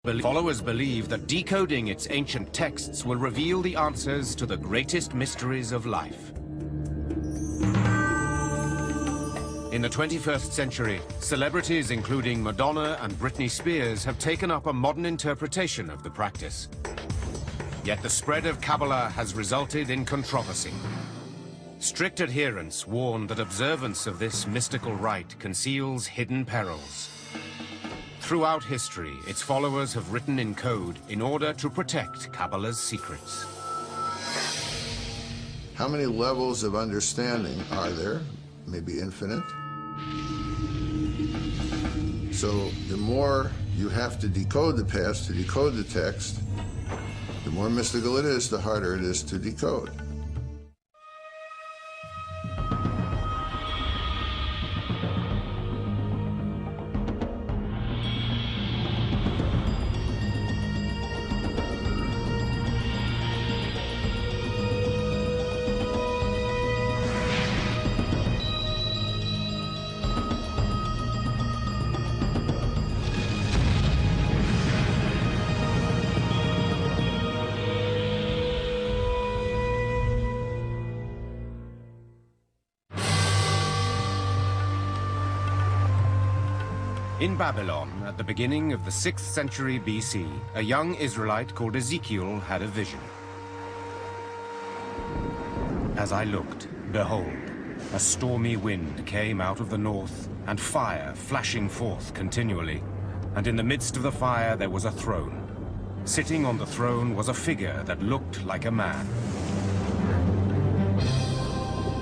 Followers believe that decoding its ancient texts will reveal the answers to the greatest mysteries of life. In the 21st century, celebrities including Madonna and Britney Spears have taken up a modern interpretation of the practice. Yet the spread of Kabbalah has resulted in controversy. Strict adherents warn that observance of this mystical rite conceals hidden perils. Throughout history, its followers have written in code in order to protect Kabbalah's secrets. How many levels of understanding are there? Maybe infinite. So the more you have to decode the past, to decode the text, the more mystical it is, the harder it is to decode. In Babylon, at the beginning of the 6th century BC, a young Israelite called Ezekiel had a vision. As I looked, behold, a stormy wind came out of the north, and fire flashing forth continually. And in the midst of the fire there was a throne. Sitting on the throne was a figure that looked like a man.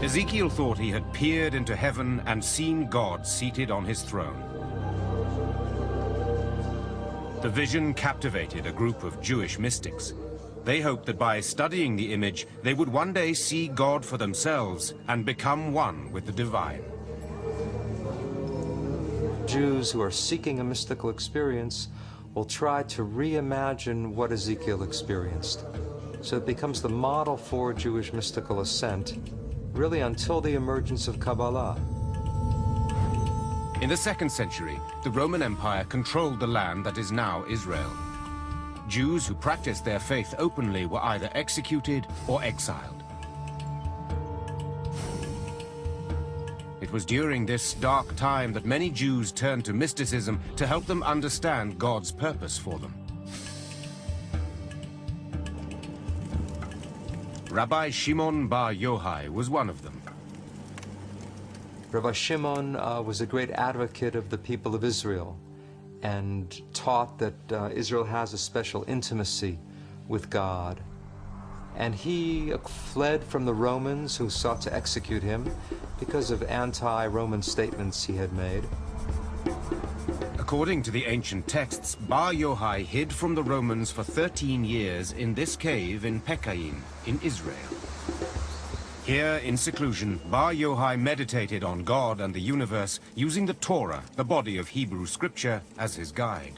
Ezekiel thought he had peered into heaven and seen God seated on his throne. The vision captivated a group of Jewish mystics. They hoped that by studying the image, they would one day see God for themselves and become one with the divine. Jews who are seeking a mystical experience will try to reimagine what Ezekiel experienced. So it becomes the model for Jewish mystical ascent, really until the emergence of Kabbalah. In the 2nd century, the Roman Empire controlled the land that is now Israel. Jews who practiced their faith openly were either executed or exiled. It was during this dark time that many Jews turned to mysticism to help them understand God's purpose for them. Rabbi Shimon bar Yochai was one of them. Rabbi Shimon was a great advocate of the people of Israel and taught that Israel has a special intimacy with God. And he fled from the Romans who sought to execute him because of anti-Roman statements he had made. According to the ancient texts, Bar Yochai hid from the Romans for 13 years in this cave in Pekaim in Israel. Here, in seclusion, Bar Yochai meditated on God and the universe using the Torah, the body of Hebrew scripture, as his guide.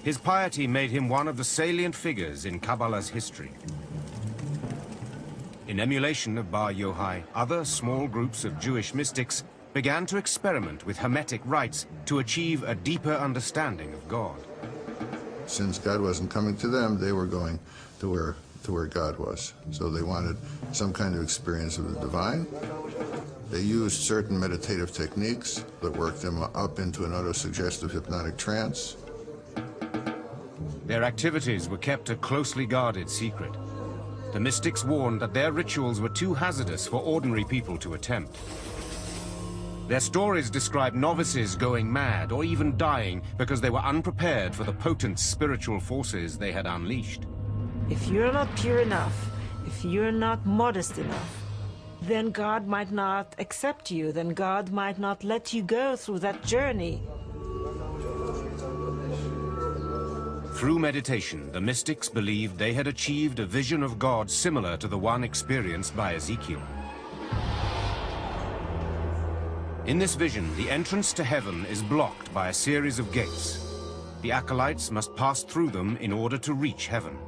His piety made him one of the salient figures in Kabbalah's history. In emulation of Bar Yochai, other small groups of Jewish mystics began to experiment with Hermetic rites to achieve a deeper understanding of God. Since God wasn't coming to them, they were going to where God was. So they wanted some kind of experience of the divine. They used certain meditative techniques that worked them up into an autosuggestive hypnotic trance. Their activities were kept a closely guarded secret. The mystics warned that their rituals were too hazardous for ordinary people to attempt. Their stories describe novices going mad or even dying because they were unprepared for the potent spiritual forces they had unleashed. If you're not pure enough, if you're not modest enough, then God might not accept you, then God might not let you go through that journey. Through meditation, the mystics believed they had achieved a vision of God similar to the one experienced by Ezekiel. In this vision, the entrance to heaven is blocked by a series of gates. The acolytes must pass through them in order to reach heaven.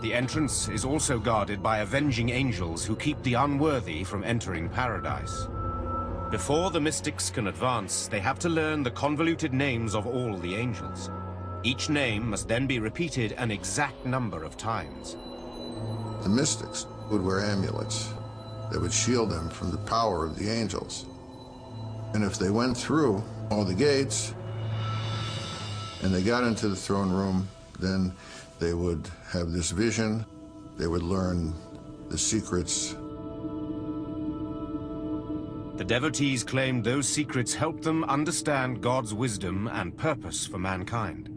The entrance is also guarded by avenging angels who keep the unworthy from entering paradise. Before the mystics can advance, they have to learn the convoluted names of all the angels. Each name must then be repeated an exact number of times. The mystics would wear amulets that would shield them from the power of the angels. And if they went through all the gates and they got into the throne room, then they would have this vision. They would learn the secrets. The devotees claimed those secrets helped them understand God's wisdom and purpose for mankind.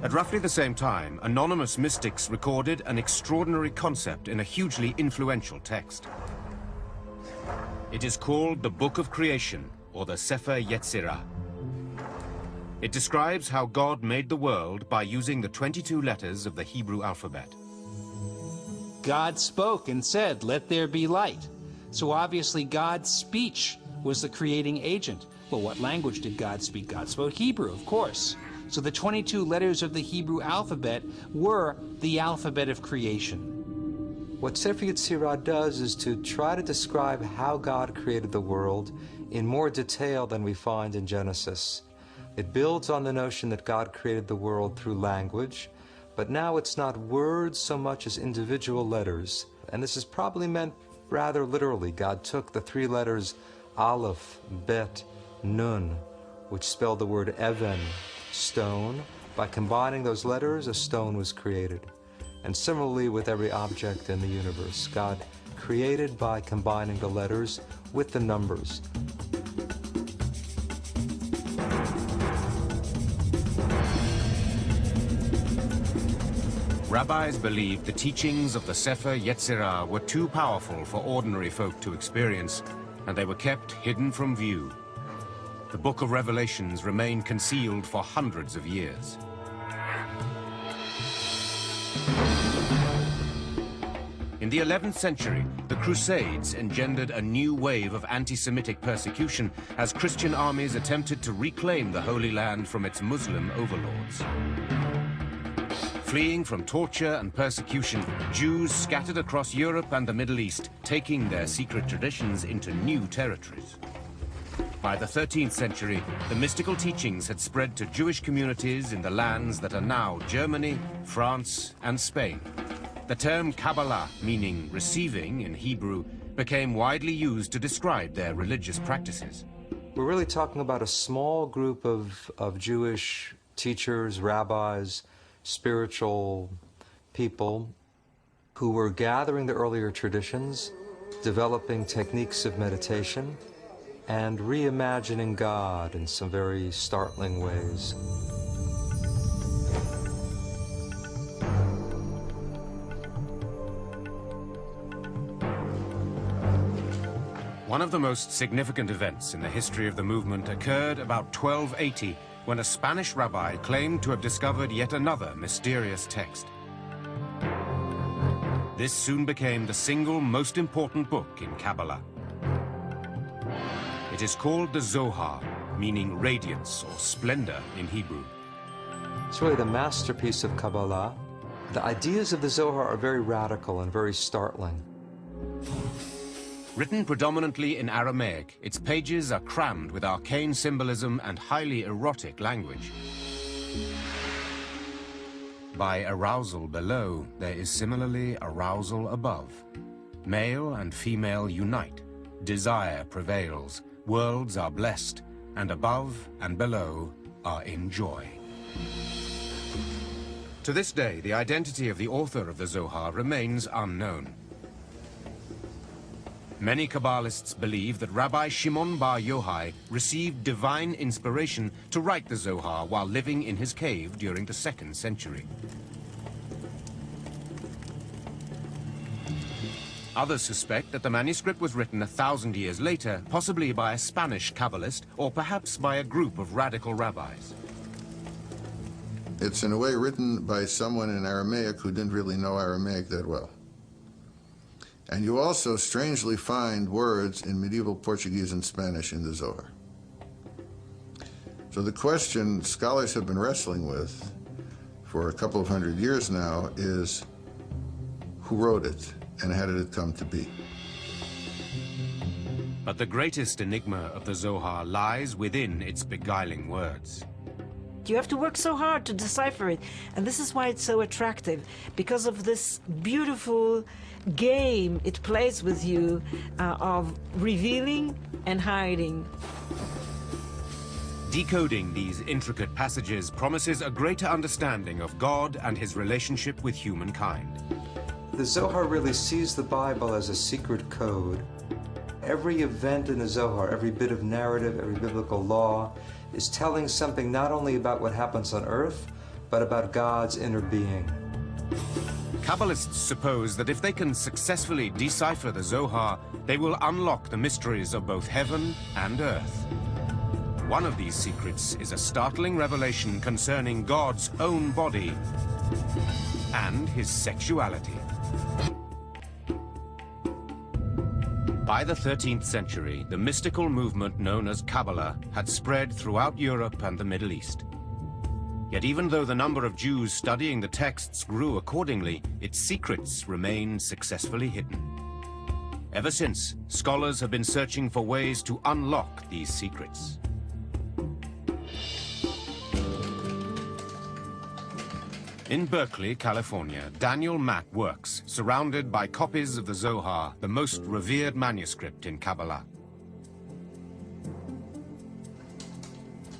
At roughly the same time, anonymous mystics recorded an extraordinary concept in a hugely influential text. It is called the Book of Creation, or the Sefer Yetzirah. It describes how God made the world by using the 22 letters of the Hebrew alphabet. God spoke and said, "Let there be light." So obviously God's speech was the creating agent. Well, what language did God speak? God spoke Hebrew, of course. So the 22 letters of the Hebrew alphabet were the alphabet of creation. What Sefer Yetzirah does is to try to describe how God created the world in more detail than we find in Genesis. It builds on the notion that God created the world through language, but now it's not words so much as individual letters. And this is probably meant rather literally. God took the 3 letters Aleph, Bet, Nun, which spelled the word Even, stone. By combining those letters, a stone was created. And similarly with every object in the universe, God created by combining the letters with the numbers. Rabbis believed the teachings of the Sefer Yetzirah were too powerful for ordinary folk to experience, and they were kept hidden from view. The Book of Revelations remained concealed for hundreds of years. In the 11th century, the Crusades engendered a new wave of anti-Semitic persecution as Christian armies attempted to reclaim the Holy Land from its Muslim overlords. Fleeing from torture and persecution, Jews scattered across Europe and the Middle East, taking their secret traditions into new territories. By the 13th century, the mystical teachings had spread to Jewish communities in the lands that are now Germany, France, and Spain. The term Kabbalah, meaning receiving in Hebrew, became widely used to describe their religious practices. We're really talking about a small group of Jewish teachers, rabbis, spiritual people who were gathering the earlier traditions, developing techniques of meditation, and reimagining God in some very startling ways. One of the most significant events in the history of the movement occurred about 1280, when a Spanish rabbi claimed to have discovered yet another mysterious text. This soon became the single most important book in Kabbalah. It is called the Zohar, meaning radiance or splendor in Hebrew. It's really the masterpiece of Kabbalah. The ideas of the Zohar are very radical and very startling. Written predominantly in Aramaic, its pages are crammed with arcane symbolism and highly erotic language. By arousal below, there is similarly arousal above. Male and female unite, desire prevails, worlds are blessed, and above and below are in joy. To this day, the identity of the author of the Zohar remains unknown. Many Kabbalists believe that Rabbi Shimon Bar Yochai received divine inspiration to write the Zohar while living in his cave during the 2nd century. Others suspect that the manuscript was written 1,000 years later, possibly by a Spanish Kabbalist or perhaps by a group of radical rabbis. It's in a way written by someone in Aramaic who didn't really know Aramaic that well. And you also strangely find words in medieval Portuguese and Spanish in the Zohar. So the question scholars have been wrestling with for a couple of hundred years now is, who wrote it and how did it come to be? But the greatest enigma of the Zohar lies within its beguiling words. You have to work so hard to decipher it, and this is why it's so attractive, because of this beautiful game it plays with you of revealing and hiding. Decoding these intricate passages promises a greater understanding of God and his relationship with humankind. The Zohar really sees the Bible as a secret code. Every event in the Zohar, every bit of narrative, every biblical law, is telling something not only about what happens on earth, but about God's inner being. Kabbalists suppose that if they can successfully decipher the Zohar, they will unlock the mysteries of both heaven and earth. One of these secrets is a startling revelation concerning God's own body and his sexuality. By the 13th century, the mystical movement known as Kabbalah had spread throughout Europe and the Middle East. Yet even though the number of Jews studying the texts grew accordingly, its secrets remained successfully hidden. Ever since, scholars have been searching for ways to unlock these secrets. In Berkeley, California, Daniel Mack works, surrounded by copies of the Zohar, the most revered manuscript in Kabbalah.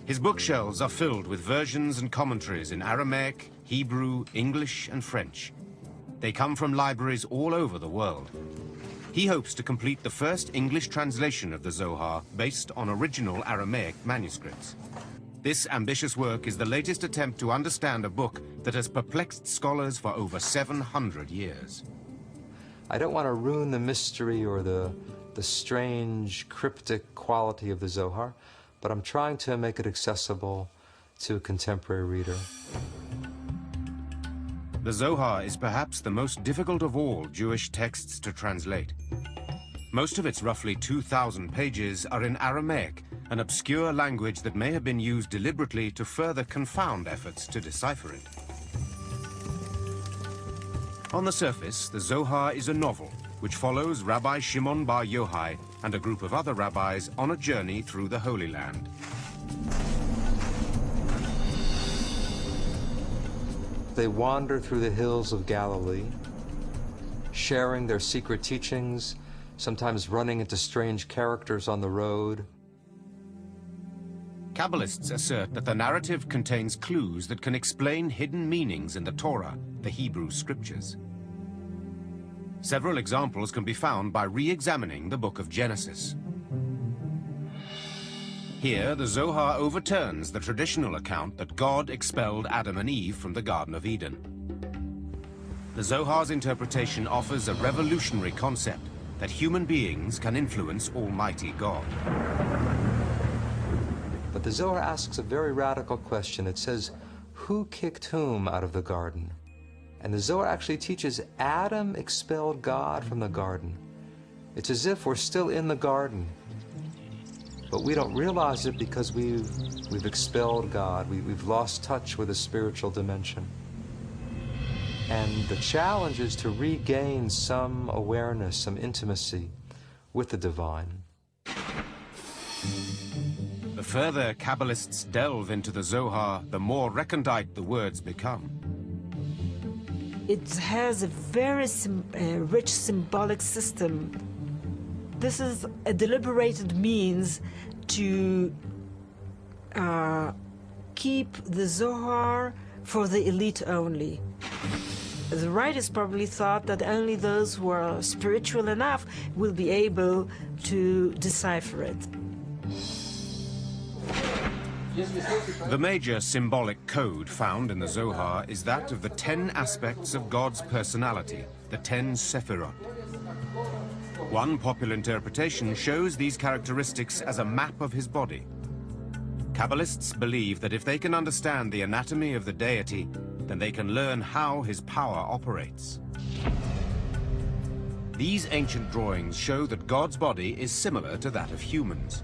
His bookshelves are filled with versions and commentaries in Aramaic, Hebrew, English, and French. They come from libraries all over the world. He hopes to complete the first English translation of the Zohar based on original Aramaic manuscripts. This ambitious work is the latest attempt to understand a book that has perplexed scholars for over 700 years. I don't want to ruin the mystery or the strange, cryptic quality of the Zohar, but I'm trying to make it accessible to a contemporary reader. The Zohar is perhaps the most difficult of all Jewish texts to translate. Most of its roughly 2,000 pages are in Aramaic, an obscure language that may have been used deliberately to further confound efforts to decipher it. On the surface, the Zohar is a novel which follows Rabbi Shimon Bar Yochai and a group of other rabbis on a journey through the Holy Land. They wander through the hills of Galilee, sharing their secret teachings, sometimes running into strange characters on the road. Kabbalists assert that the narrative contains clues that can explain hidden meanings in the Torah, the Hebrew scriptures. Several examples can be found by re-examining the book of Genesis. Here, the Zohar overturns the traditional account that God expelled Adam and Eve from the Garden of Eden. The Zohar's interpretation offers a revolutionary concept that human beings can influence Almighty God. But the Zohar asks a very radical question. It says, who kicked whom out of the garden? And the Zohar actually teaches Adam expelled God from the garden. It's as if we're still in the garden, but we don't realize it because we've expelled God. We've lost touch with a spiritual dimension. And the challenge is to regain some awareness, some intimacy with the divine. The further Kabbalists delve into the Zohar, the more recondite the words become. It has a very rich symbolic system. This is a deliberated means to keep the Zohar for the elite only. The writers probably thought that only those who are spiritual enough will be able to decipher it. The major symbolic code found in the Zohar is that of the 10 aspects of God's personality, the 10 Sephirot. One popular interpretation shows these characteristics as a map of his body. Kabbalists believe that if they can understand the anatomy of the deity, then they can learn how his power operates. These ancient drawings show that God's body is similar to that of humans.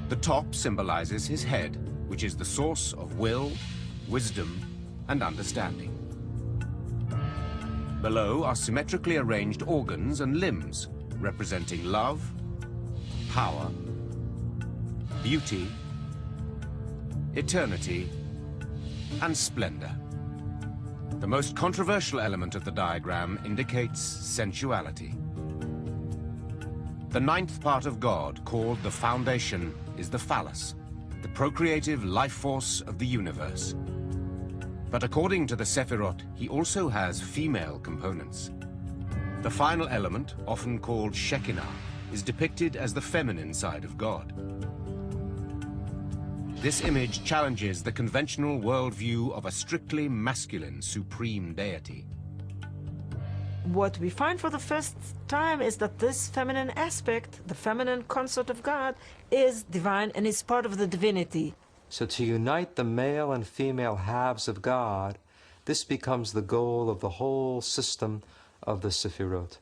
The top symbolizes his head, which is the source of will, wisdom, and understanding. Below are symmetrically arranged organs and limbs, representing love, power, beauty, eternity, and splendor. The most controversial element of the diagram indicates sensuality. The ninth part of God, called the foundation, is the phallus, the procreative life force of the universe. But according to the Sephirot, he also has female components. The final element, often called Shekinah, is depicted as the feminine side of God. This image challenges the conventional worldview of a strictly masculine supreme deity. What we find for the first time is that this feminine aspect, the feminine consort of God, is divine and is part of the divinity. So to unite the male and female halves of God, this becomes the goal of the whole system of the Sephirot.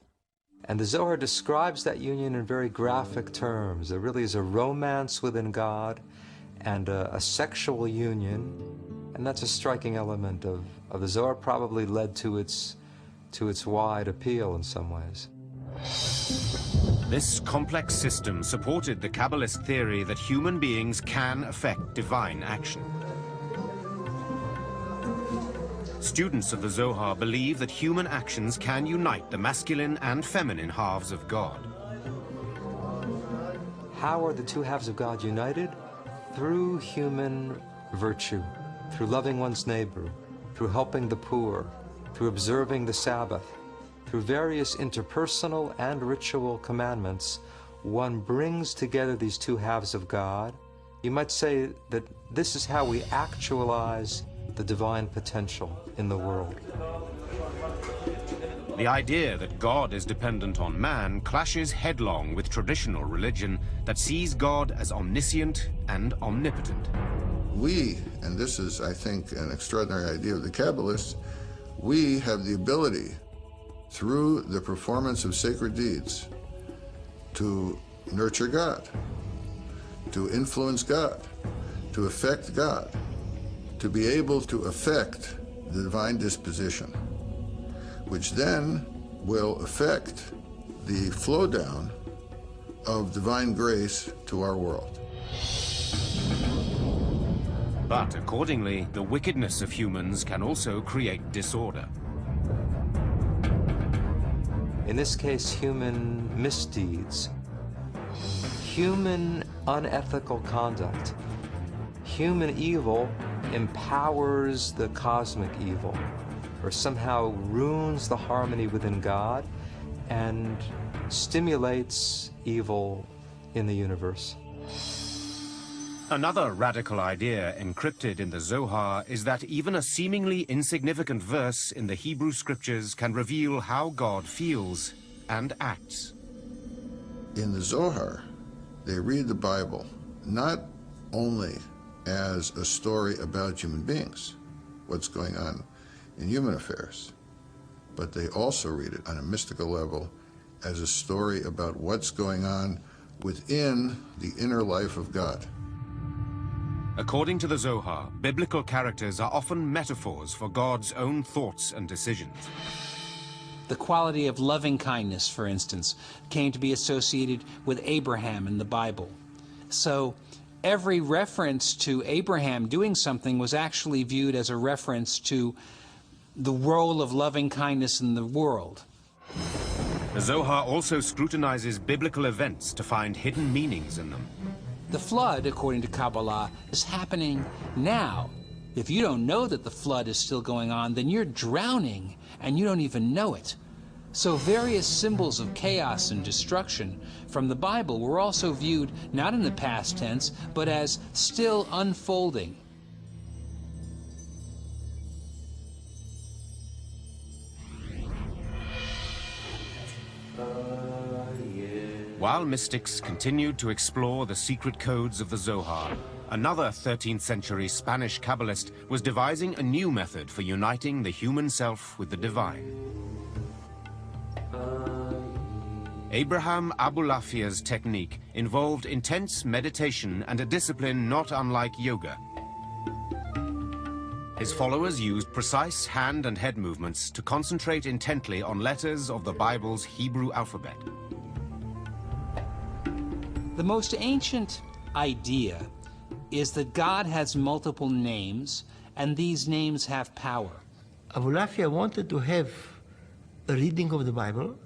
And the Zohar describes that union in very graphic terms. There really is a romance within God and a sexual union, and that's a striking element of the Zohar, probably led to its wide appeal in some ways. This complex system supported the Kabbalist theory that human beings can affect divine action. Students of the Zohar believe that human actions can unite the masculine and feminine halves of God. How are the two halves of God united? Through human virtue, through loving one's neighbor, through helping the poor, through observing the Sabbath, through various interpersonal and ritual commandments, one brings together these two halves of God. You might say that this is how we actualize the divine potential in the world. The idea that God is dependent on man clashes headlong with traditional religion that sees God as omniscient and omnipotent. We, and this is, I think, an extraordinary idea of the Kabbalists, we have the ability, through the performance of sacred deeds, to nurture God, to influence God, to affect God, to be able to affect the divine disposition, which then will affect the flow down of divine grace to our world. But accordingly, the wickedness of humans can also create disorder. In this case, human misdeeds, human unethical conduct, human evil empowers the cosmic evil, or somehow ruins the harmony within God and stimulates evil in the universe. Another radical idea encrypted in the Zohar is that even a seemingly insignificant verse in the Hebrew scriptures can reveal how God feels and acts. In the Zohar, they read the Bible not only as a story about human beings, what's going on in human affairs, but they also read it on a mystical level as a story about what's going on within the inner life of God. According to the Zohar, biblical characters are often metaphors for God's own thoughts and decisions. The quality of loving kindness, for instance, came to be associated with Abraham in the Bible. So every reference to Abraham doing something was actually viewed as a reference to the role of loving kindness in the world. The Zohar also scrutinizes biblical events to find hidden meanings in them. The flood, according to Kabbalah, is happening now. If you don't know that the flood is still going on, then you're drowning and you don't even know it. So various symbols of chaos and destruction from the Bible were also viewed not in the past tense, but as still unfolding. While mystics continued to explore the secret codes of the Zohar, another 13th century Spanish Kabbalist was devising a new method for uniting the human self with the divine. Abraham Abulafia's technique involved intense meditation and a discipline not unlike yoga. His followers used precise hand and head movements to concentrate intently on letters of the Bible's Hebrew alphabet. The most ancient idea is that God has multiple names, and these names have power. Abulafia wanted to have a reading of the Bible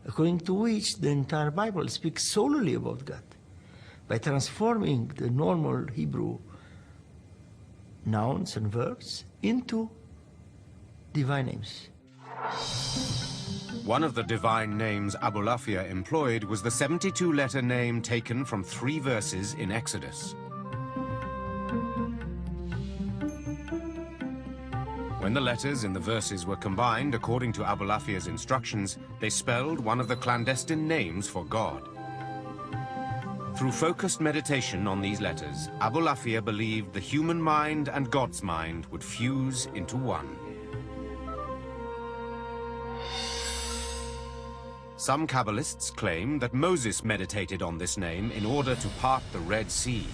according to which the entire Bible speaks solely about God, by transforming the normal Hebrew nouns and verbs into divine names. One of the divine names Abulafia employed was the 72-letter name taken from 3 verses in Exodus. When the letters in the verses were combined according to Abulafia's instructions, they spelled one of the clandestine names for God. Through focused meditation on these letters, Abulafia believed the human mind and God's mind would fuse into one. Some Kabbalists claim that Moses meditated on this name in order to part the Red Sea.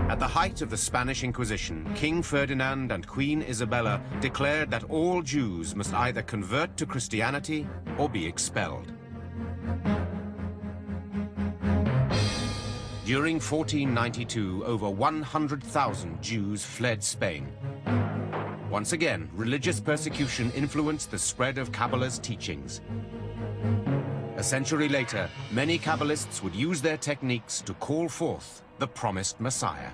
At the height of the Spanish Inquisition, King Ferdinand and Queen Isabella declared that all Jews must either convert to Christianity or be expelled. During 1492, over 100,000 Jews fled Spain. Once again, religious persecution influenced the spread of Kabbalah's teachings. A century later, many Kabbalists would use their techniques to call forth the promised Messiah.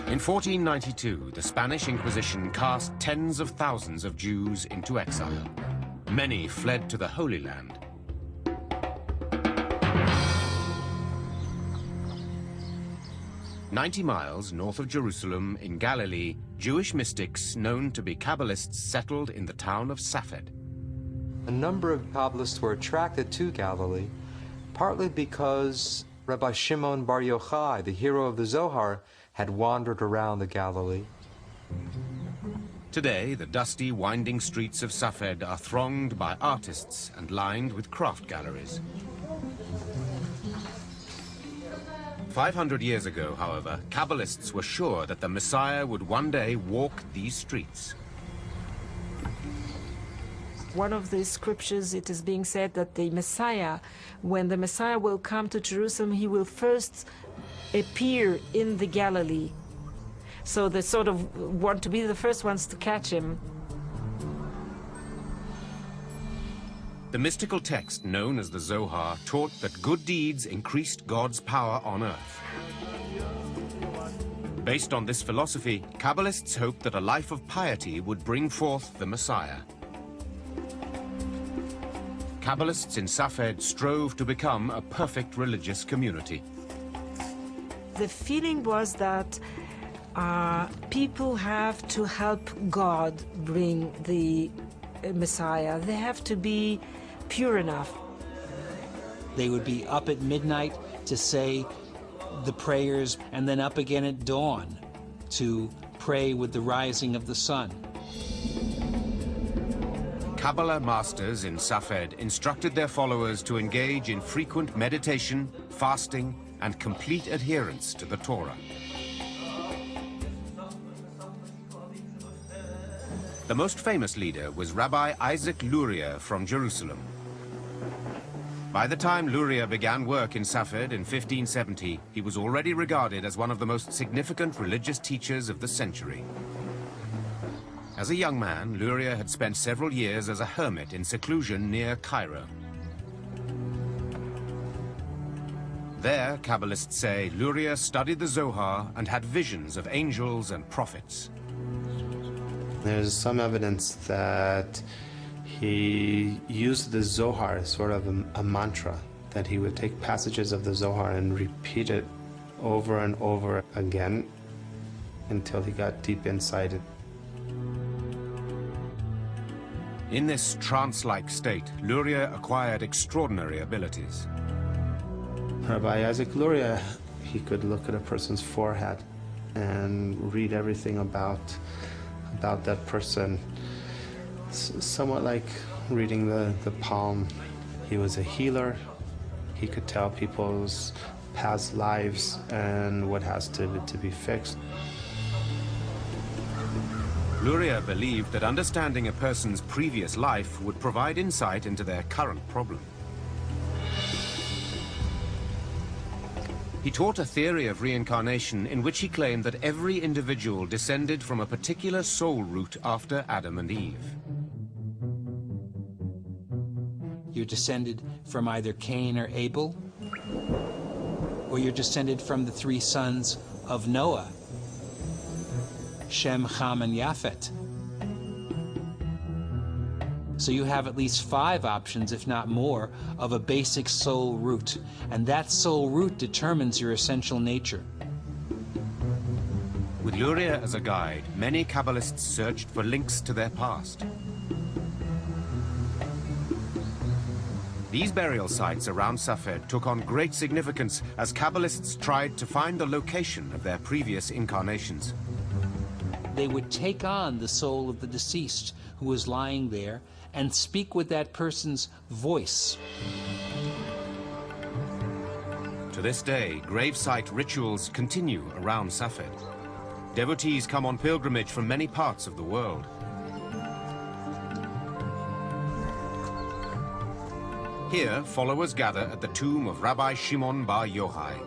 In 1492, the Spanish Inquisition cast tens of thousands of Jews into exile. Many fled to the Holy Land. "90 miles north of Jerusalem, in Galilee, Jewish mystics known to be Kabbalists settled in the town of Safed. A number of Kabbalists were attracted to Galilee, partly because Rabbi Shimon Bar Yochai, the hero of the Zohar, had wandered around the Galilee. Today, the dusty, winding streets of Safed are thronged by artists and lined with craft galleries. 500 years ago, however, Kabbalists were sure that the Messiah would one day walk these streets. One of the scriptures, it is being said that the Messiah, when the Messiah will come to Jerusalem, he will first appear in the Galilee. So they sort of want to be the first ones to catch him. The mystical text known as the Zohar taught that good deeds increased God's power on earth. Based on this philosophy, Kabbalists hoped that a life of piety would bring forth the Messiah. Kabbalists in Safed strove to become a perfect religious community. The feeling was that people have to help God bring the Messiah. They have to be pure enough. They would be up at midnight to say the prayers, and then up again at dawn to pray with the rising of the sun. Kabbalah masters in Safed instructed their followers to engage in frequent meditation, fasting, and complete adherence to the Torah. The most famous leader was Rabbi Isaac Luria from Jerusalem. By the time Luria began work in Safed in 1570, he was already regarded as one of the most significant religious teachers of the century. As a young man, Luria had spent several years as a hermit in seclusion near Cairo. There, Kabbalists say, Luria studied the Zohar and had visions of angels and prophets. There's some evidence that he used the Zohar as sort of a mantra, that he would take passages of the Zohar and repeat it over and over again until he got deep inside it. In this trance-like state, Luria acquired extraordinary abilities. Rabbi Isaac Luria, he could look at a person's forehead and read everything about that person, somewhat like reading the palm. He was a healer. He could tell people's past lives and what has to be fixed. Luria believed that understanding a person's previous life would provide insight into their current problem. He taught a theory of reincarnation in which he claimed that every individual descended from a particular soul root after Adam and Eve. You're descended from either Cain or Abel, or you're descended from the three sons of Noah, Shem, Ham, and Japhet. So you have at least 5 options, if not more, of a basic soul root, and that soul root determines your essential nature. With Luria as a guide, many Kabbalists searched for links to their past. These burial sites around Safed took on great significance as Kabbalists tried to find the location of their previous incarnations. They would take on the soul of the deceased who was lying there and speak with that person's voice. To this day, gravesite rituals continue around Safed. Devotees come on pilgrimage from many parts of the world. Here, followers gather at the tomb of Rabbi Shimon Bar Yochai.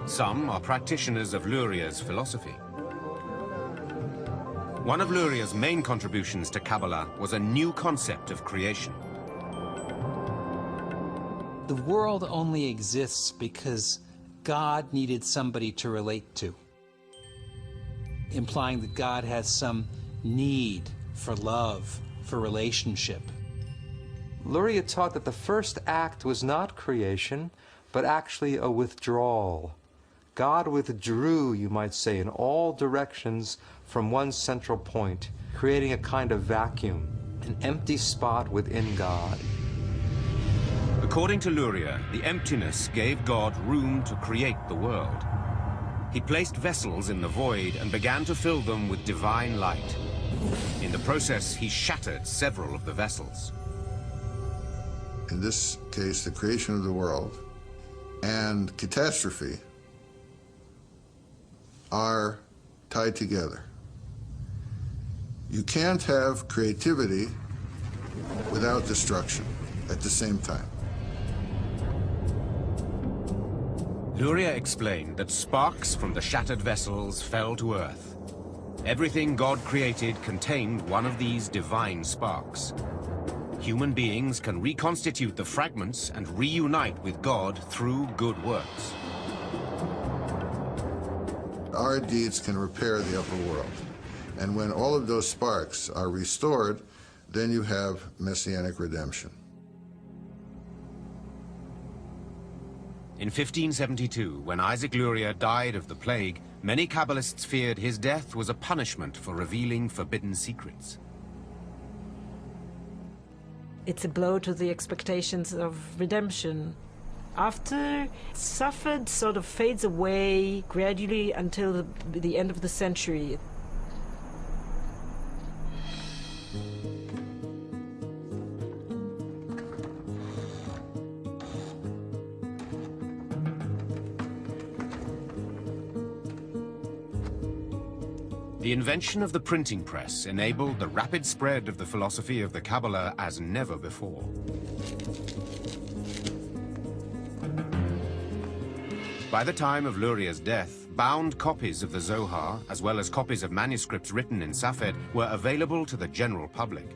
Some are practitioners of Luria's philosophy. One of Luria's main contributions to Kabbalah was a new concept of creation. The world only exists because God needed somebody to relate to, implying that God has some need for love, for relationship. Luria taught that the first act was not creation, but actually a withdrawal. God withdrew, you might say, in all directions from one central point, creating a kind of vacuum, an empty spot within God. According to Luria, the emptiness gave God room to create the world. He placed vessels in the void and began to fill them with divine light. In the process, he shattered several of the vessels. In this case, the creation of the world and catastrophe are tied together. You can't have creativity without destruction at the same time. Luria explained that sparks from the shattered vessels fell to earth. Everything God created contained one of these divine sparks. Human beings can reconstitute the fragments and reunite with God through good works. Our deeds can repair the upper world. And when all of those sparks are restored, then you have messianic redemption. In 1572, when Isaac Luria died of the plague, many Kabbalists feared his death was a punishment for revealing forbidden secrets. It's a blow to the expectations of redemption. After Safed sort of fades away gradually until the end of the century. The invention of the printing press enabled the rapid spread of the philosophy of the Kabbalah as never before. By the time of Luria's death, bound copies of the Zohar, as well as copies of manuscripts written in Safed, were available to the general public.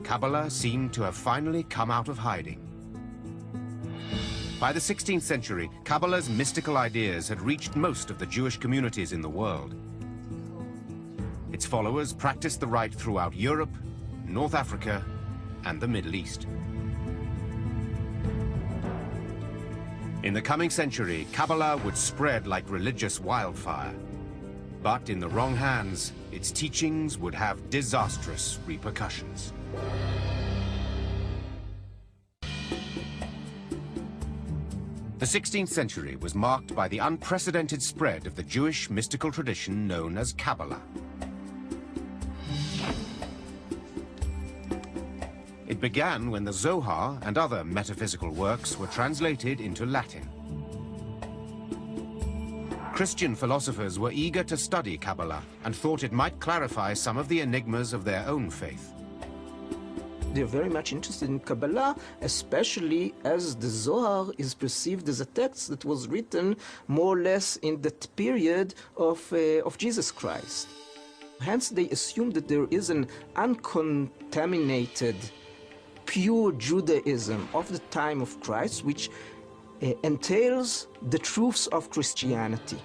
Kabbalah seemed to have finally come out of hiding. By the 16th century, Kabbalah's mystical ideas had reached most of the Jewish communities in the world. Its followers practiced the rite throughout Europe, North Africa, and the Middle East. In the coming century, Kabbalah would spread like religious wildfire. But in the wrong hands, its teachings would have disastrous repercussions. The 16th century was marked by the unprecedented spread of the Jewish mystical tradition known as Kabbalah. It began when the Zohar and other metaphysical works were translated into Latin. Christian philosophers were eager to study Kabbalah and thought it might clarify some of the enigmas of their own faith. They're very much interested in Kabbalah, especially as the Zohar is perceived as a text that was written more or less in that period of Jesus Christ. Hence, they assume that there is an uncontaminated, pure Judaism of the time of Christ, which entails the truths of Christianity.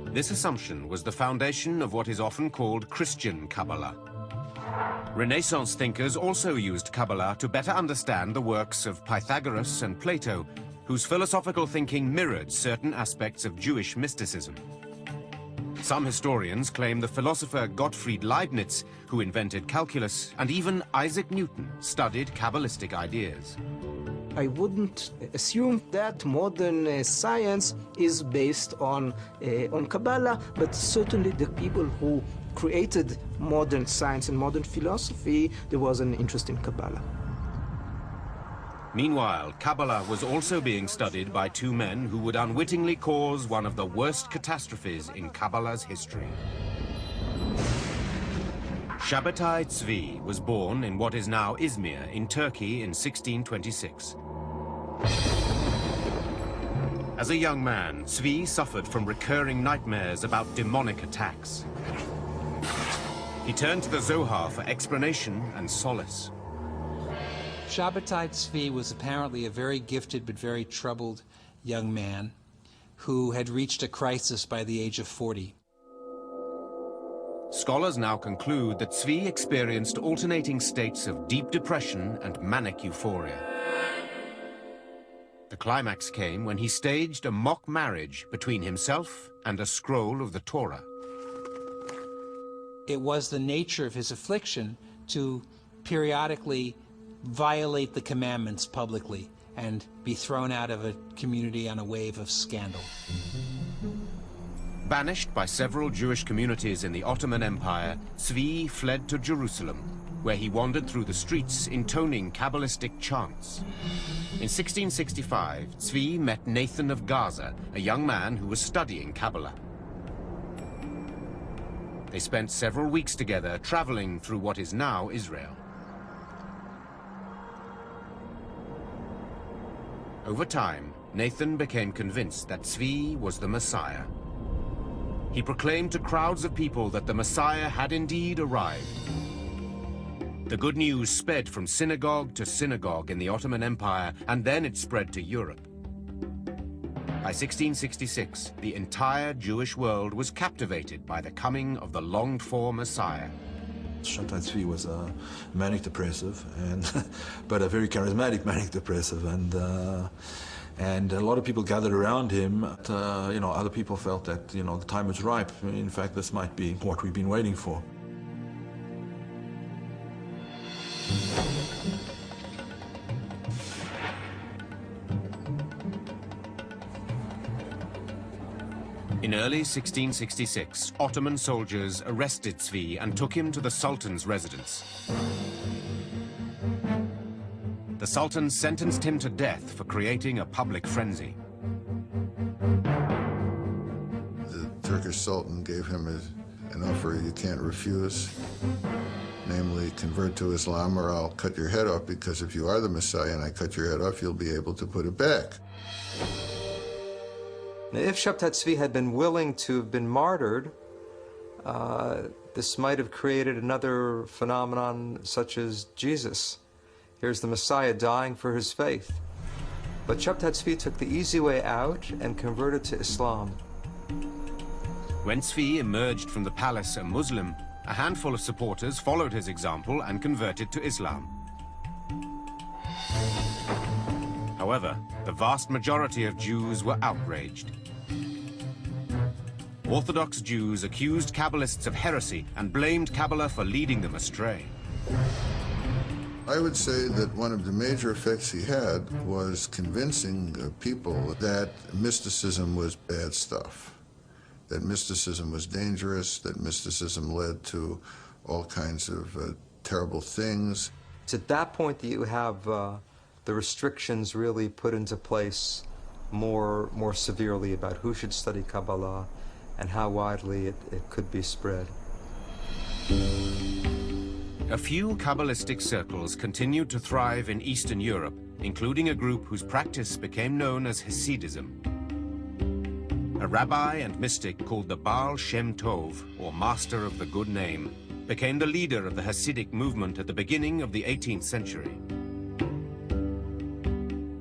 This assumption was the foundation of what is often called Christian Kabbalah. Renaissance thinkers also used Kabbalah to better understand the works of Pythagoras and Plato, whose philosophical thinking mirrored certain aspects of Jewish mysticism. Some historians claim the philosopher Gottfried Leibniz, who invented calculus, and even Isaac Newton studied Kabbalistic ideas. I wouldn't assume that modern science is based on Kabbalah, but certainly the people who created modern science and modern philosophy, there was an interest in Kabbalah. Meanwhile, Kabbalah was also being studied by two men who would unwittingly cause one of the worst catastrophes in Kabbalah's history. Shabbatai Tzvi was born in what is now Izmir in Turkey in 1626. As a young man, Tzvi suffered from recurring nightmares about demonic attacks. He turned to the Zohar for explanation and solace. Shabbatai Tzvi was apparently a very gifted but very troubled young man who had reached a crisis by the age of 40. Scholars now conclude that Tzvi experienced alternating states of deep depression and manic euphoria. The climax came when he staged a mock marriage between himself and a scroll of the Torah. It was the nature of his affliction to periodically violate the commandments publicly and be thrown out of a community on a wave of scandal. Banished by several Jewish communities in the Ottoman Empire, Tzvi fled to Jerusalem, where he wandered through the streets intoning Kabbalistic chants. In 1665, Tzvi met Nathan of Gaza, a young man who was studying Kabbalah. They spent several weeks together traveling through what is now Israel. Over time, Nathan became convinced that Tzvi was the Messiah. He proclaimed to crowds of people that the Messiah had indeed arrived. The good news sped from synagogue to synagogue in the Ottoman Empire, and then it spread to Europe. By 1666, the entire Jewish world was captivated by the coming of the longed-for Messiah. Shabbatai Tzvi was a manic depressive, but a very charismatic manic depressive, and a lot of people gathered around him. Other people felt that the time was ripe. In fact, this might be what we've been waiting for. In early 1666, Ottoman soldiers arrested Tzvi and took him to the Sultan's residence. The Sultan sentenced him to death for creating a public frenzy. The Turkish Sultan gave him an offer you can't refuse, namely, convert to Islam or I'll cut your head off, because if you are the Messiah and I cut your head off, you'll be able to put it back. Now, if Shabbatai Tzvi had been willing to have been martyred, this might have created another phenomenon such as Jesus. Here's the Messiah dying for his faith. But Shabbatai Tzvi took the easy way out and converted to Islam. When Tzvi emerged from the palace a Muslim, a handful of supporters followed his example and converted to Islam. However, the vast majority of Jews were outraged. Orthodox Jews accused Kabbalists of heresy and blamed Kabbalah for leading them astray. I would say that one of the major effects he had was convincing people that mysticism was bad stuff, that mysticism was dangerous, that mysticism led to all kinds of terrible things. It's at that point that you have the restrictions really put into place more severely about who should study Kabbalah and how widely it could be spread. A few Kabbalistic circles continued to thrive in Eastern Europe, including a group whose practice became known as Hasidism. A rabbi and mystic called the Baal Shem Tov, or Master of the Good Name, became the leader of the Hasidic movement at the beginning of the 18th century.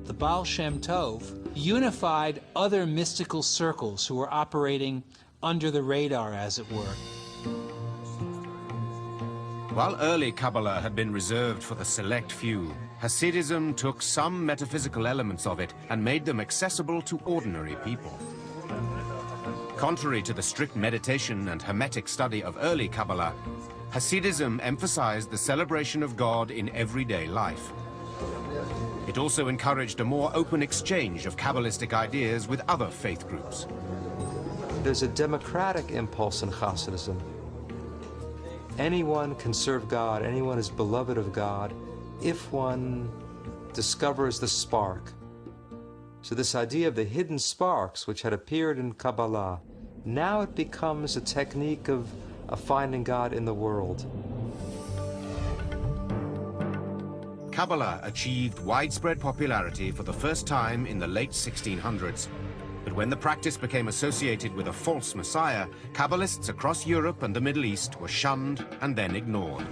The Baal Shem Tov unified other mystical circles who were operating under the radar, as it were. While early Kabbalah had been reserved for the select few, Hasidism took some metaphysical elements of it and made them accessible to ordinary people. Contrary to the strict meditation and hermetic study of early Kabbalah, Hasidism emphasized the celebration of God in everyday life. It also encouraged a more open exchange of Kabbalistic ideas with other faith groups. There's a democratic impulse in Hasidism. Anyone can serve God, anyone is beloved of God, if one discovers the spark. So this idea of the hidden sparks, which had appeared in Kabbalah, now it becomes a technique of finding God in the world. Kabbalah achieved widespread popularity for the first time in the late 1600s. But when the practice became associated with a false messiah, Kabbalists across Europe and the Middle East were shunned and then ignored.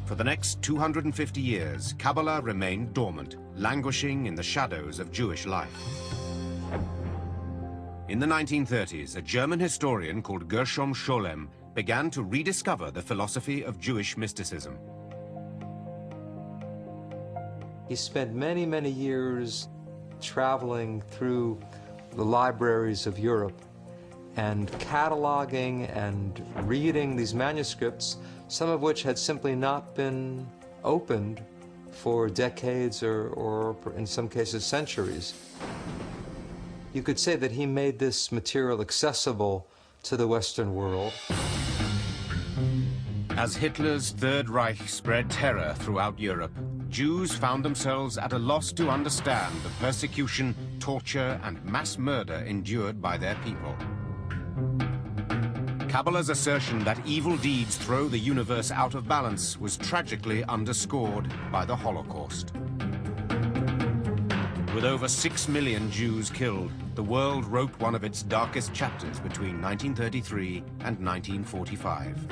For the next 250 years, Kabbalah remained dormant, languishing in the shadows of Jewish life. In the 1930s, a German historian called Gershom Scholem began to rediscover the philosophy of Jewish mysticism. He spent many, many years traveling through the libraries of Europe and cataloging and reading these manuscripts, some of which had simply not been opened for decades or in some cases centuries. You could say that he made this material accessible to the Western world. As Hitler's Third Reich spread terror throughout Europe, Jews found themselves at a loss to understand the persecution, torture, and mass murder endured by their people. Kabbalah's assertion that evil deeds throw the universe out of balance was tragically underscored by the Holocaust. With over 6 million Jews killed, the world wrote one of its darkest chapters between 1933 and 1945.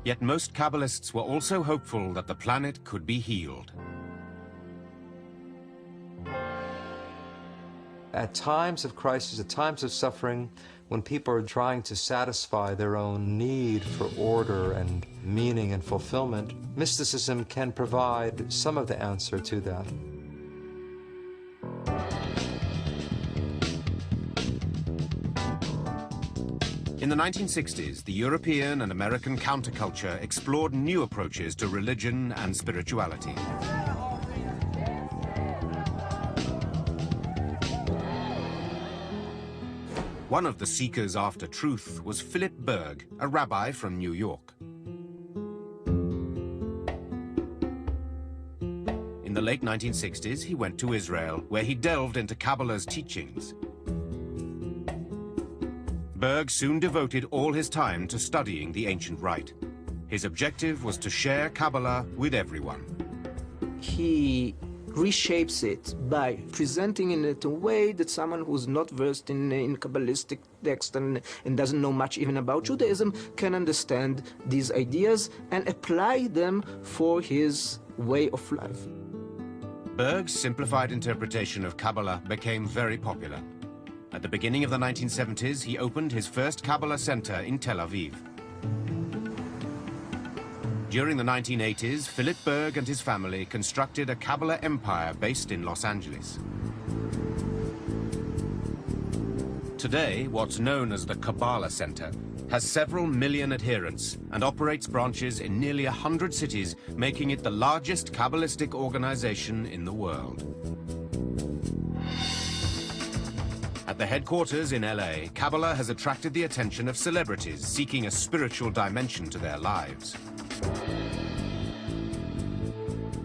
Yet most Kabbalists were also hopeful that the planet could be healed. At times of crisis, at times of suffering, when people are trying to satisfy their own need for order and meaning and fulfillment, mysticism can provide some of the answer to that. In the 1960s, the European and American counterculture explored new approaches to religion and spirituality. One of the seekers after truth was Philip Berg, a rabbi from New York. In the late 1960s, he went to Israel, where he delved into Kabbalah's teachings. Berg soon devoted all his time to studying the ancient rite. His objective was to share Kabbalah with everyone. He reshapes it by presenting it in a way that someone who's not versed in Kabbalistic text and doesn't know much even about Judaism can understand these ideas and apply them for his way of life. Berg's simplified interpretation of Kabbalah became very popular. At the beginning of the 1970s, he opened his first Kabbalah center in Tel Aviv. During the 1980s, Philip Berg and his family constructed a Kabbalah empire based in Los Angeles. Today, what's known as the Kabbalah Center has several million adherents and operates branches in nearly 100 cities, making it the largest Kabbalistic organization in the world. At the headquarters in LA, Kabbalah has attracted the attention of celebrities seeking a spiritual dimension to their lives.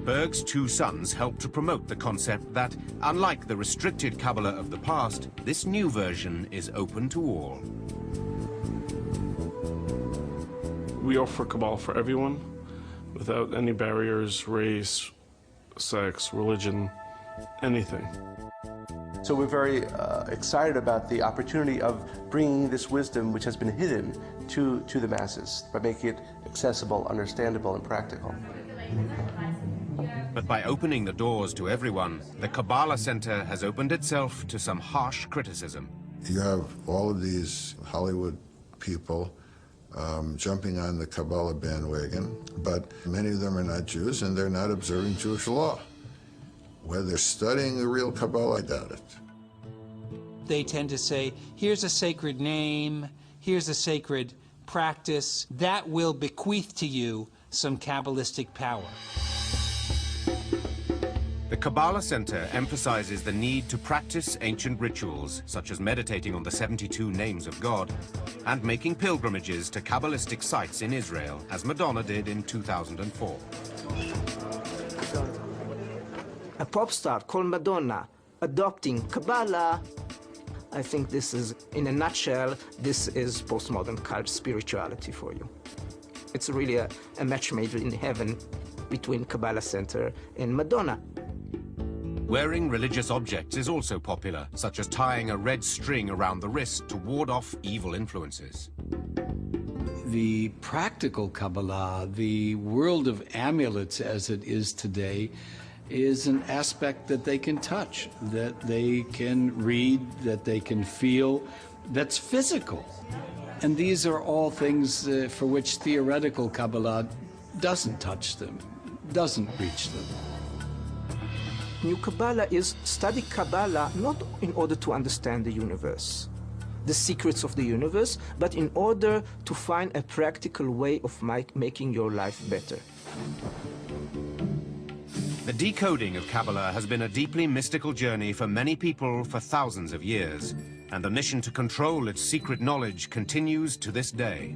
Berg's two sons helped to promote the concept that, unlike the restricted Kabbalah of the past, this new version is open to all. We offer Kabbalah for everyone, without any barriers, race, sex, religion, anything. So we're very excited about the opportunity of bringing this wisdom, which has been hidden, to the masses by making it accessible, understandable, and practical. But by opening the doors to everyone, the Kabbalah Center has opened itself to some harsh criticism. You have all of these Hollywood people jumping on the Kabbalah bandwagon, but many of them are not Jews and they're not observing Jewish law. Whether they're studying the real Kabbalah, I doubt it. They tend to say, here's a sacred name, here's a sacred practice, that will bequeath to you some Kabbalistic power. The Kabbalah Center emphasizes the need to practice ancient rituals, such as meditating on the 72 names of God, and making pilgrimages to Kabbalistic sites in Israel, as Madonna did in 2004. A pop star called Madonna adopting Kabbalah, I think this is, in a nutshell, this is postmodern cult spirituality for you. It's really a match made in heaven between Kabbalah Center and Madonna. Wearing religious objects is also popular, such as tying a red string around the wrist to ward off evil influences. The practical Kabbalah, the world of amulets as it is today, is an aspect that they can touch, that they can read, that they can feel, that's physical. And these are all things for which theoretical Kabbalah doesn't touch them, doesn't reach them. New Kabbalah is study Kabbalah not in order to understand the universe, the secrets of the universe, but in order to find a practical way of making your life better. The decoding of Kabbalah has been a deeply mystical journey for many people for thousands of years, and the mission to control its secret knowledge continues to this day.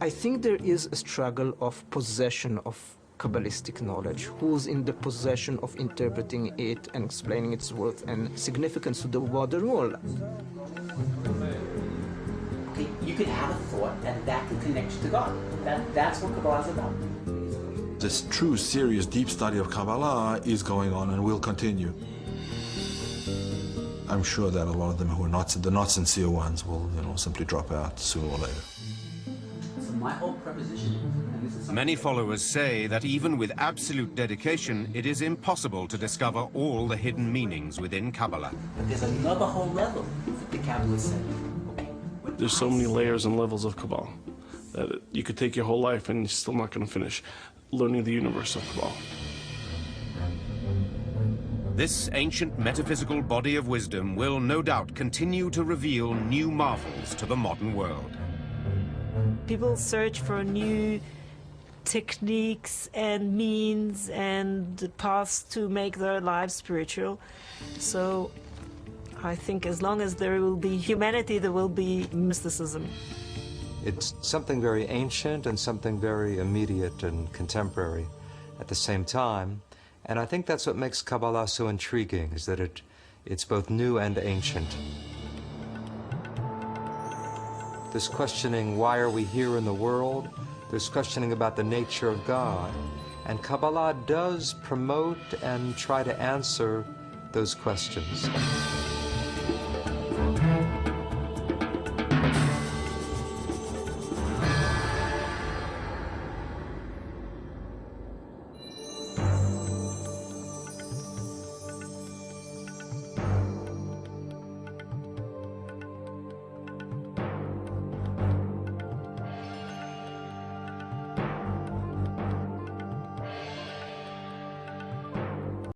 I think there is a struggle of possession of Kabbalistic knowledge, who's in the possession of interpreting it and explaining its worth and significance to the modern world. Okay, you could have a thought and that can connect you to God. That's what Kabbalah is about. This true, serious, deep study of Kabbalah is going on and will continue. I'm sure that a lot of them who are not sincere ones will, simply drop out sooner or later. So my whole preposition, and this is Many followers say that even with absolute dedication, it is impossible to discover all the hidden meanings within Kabbalah. But there's another whole level that the Kabbalah said. Okay? There's so many layers and levels of Kabbalah that you could take your whole life and you're still not going to finish learning the universe of Kabbalah. This ancient metaphysical body of wisdom will no doubt continue to reveal new marvels to the modern world. People search for new techniques and means and paths to make their lives spiritual. So I think as long as there will be humanity, there will be mysticism. It's something very ancient and something very immediate and contemporary at the same time. And I think that's what makes Kabbalah so intriguing, is that it's both new and ancient. There's questioning, why are we here in the world? There's questioning about the nature of God. And Kabbalah does promote and try to answer those questions.